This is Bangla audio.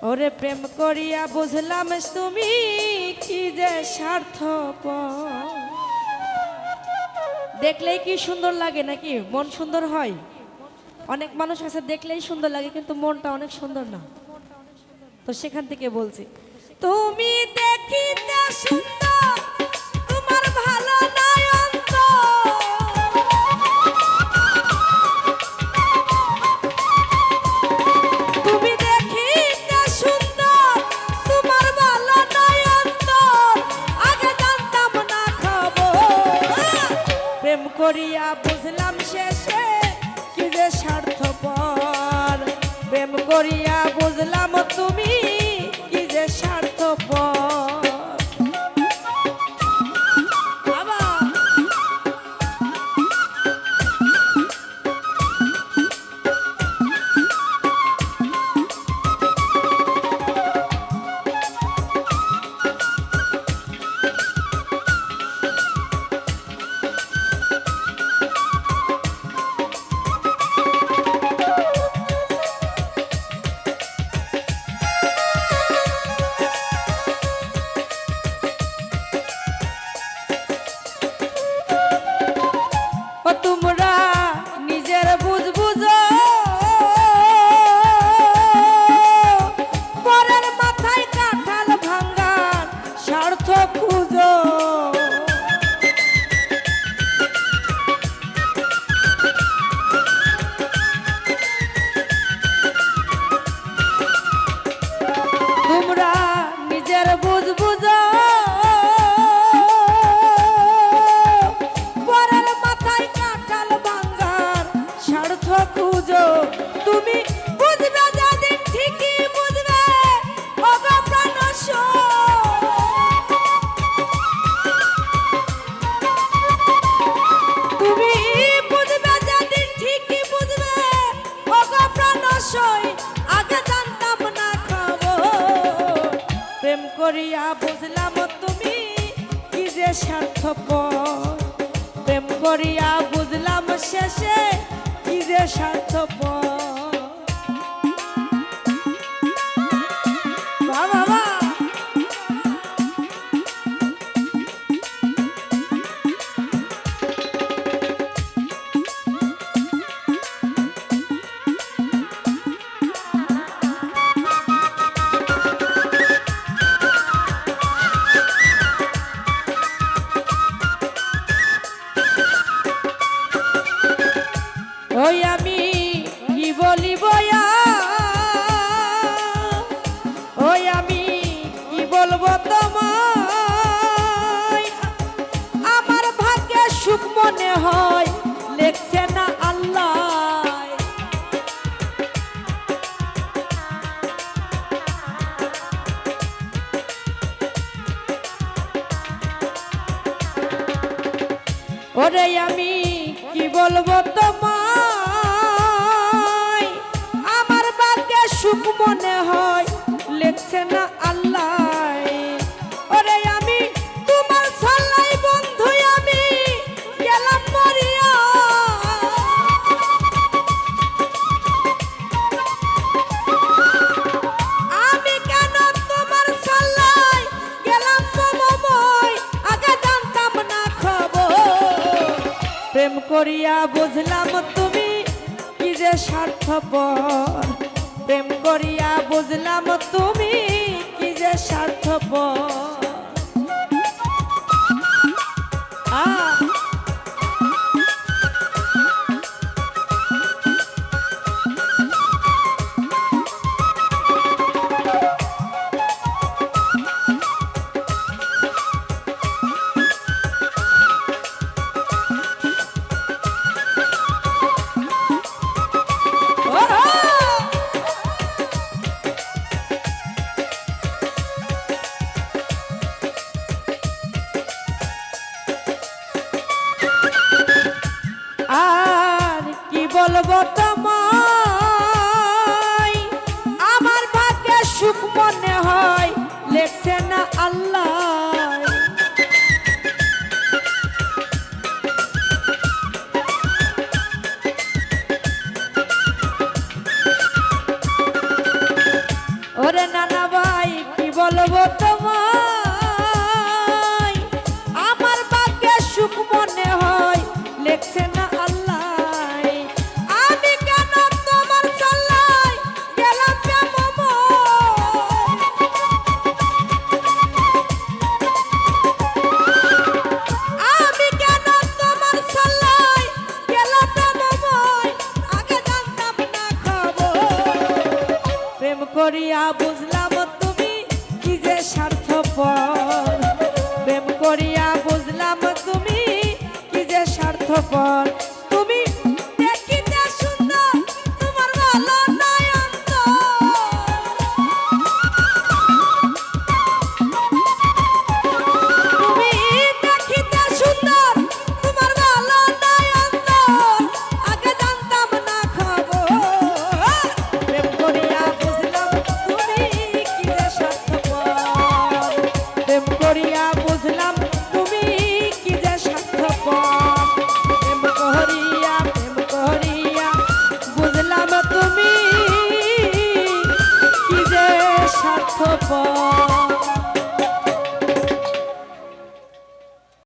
ওরে প্রেম করিয়া বুঝলাম তুমি কি যে স্বার্থপর। দেখলেই কি সুন্দর লাগে নাকি মন সুন্দর হয়? অনেক মানুষ আছে দেখলেই সুন্দর লাগে কিন্তু মনটা অনেক সুন্দর না। তো সেখান থেকে বলছি তুমি দেখিতে সুন্দর তোমার ভালো নয় অন্তর। তুমি দেখিতে সুন্দর তোমার ভালো নয় অন্তর, আগে জানতাম না খবর। প্রেম করিয়া বুঝলাম শেষে কি যে স্বার্থপর। প্রেম করিয়া বুঝলাম তুমি কি যে স্বার্থপর। তোমরা নিজের বুঝ বুঝো, পরের মাথায় কাঁঠাল ভাঙ্গার স্বার্থ খুঁজো। তোমরা নিজের বুঝ বুঝো, তুমি বুঝবে যেদিন ঠিকই বুঝবে ওগো প্রাণ। তুমি বুঝবে যেদিন ঠিকই বুঝবে ওগো প্রাণ। আগে জানতাম না খবর। প্রেম করিয়া বুঝলাম তুমি কি যে স্বার্থপর। প্রেম করিয়া বুঝলাম শেষে কি যে স্বার্থপর। ওই আমি কি বলিব, ওই আমি কি বলবো তোমায়। আমার ভাগ্যে সুখ মনে হয় লেখছে না আল্লাহ। ওরে আমি কি বলবো তোমায়, আমার ভাগ্যে সুখ মনে হয় লেখছে না আল্লাহ। ওরে আমি তোমার সাল্লাই বন্ধু আমি গেলাম মরিয়া। আমি কেন তোমার সাল্লাই গেলাম মমময়, আগে জানতাম না খবর। প্রেম করিয়া বুঝলাম তুমি কি যে স্বার্থপর। প্রেম করিয়া বুঝলাম তুমি কি যে স্বার্থপর। ওরে নানা ভাই কি বলবো তোমায়, আমার ভাগ্যে সুখ মনে হয় লেখছে না আল্লাহ। আমি কেন তোমার চল্লাই গেলাম প্রেমময়, আমি কেন তোমার চল্লাই গেলাম প্রেমময়, আগে জানতাম না খবর। প্রেম করিয়া বুঝলাম তুমি কি যে স্বার্থপর, প্রেম করিয়া বুঝলাম তুমি কি যে স্বার্থপর। তুমি দেখিতে সুন্দর তোমার ভালো নাই তুমি দেখিতে সুন্দর তোমার ভালো নাই অন্তর, আগে জানতাম না খবর। প্রেম করিয়া বুঝলাম তুমি কি যে স্বার্থপর, প্রেম করিয়া বুঝলাম তুমি কি যে স্বার্থপর। প্রেম করিয়া বুঝলাম তুমি কি যে স্বার্থপর।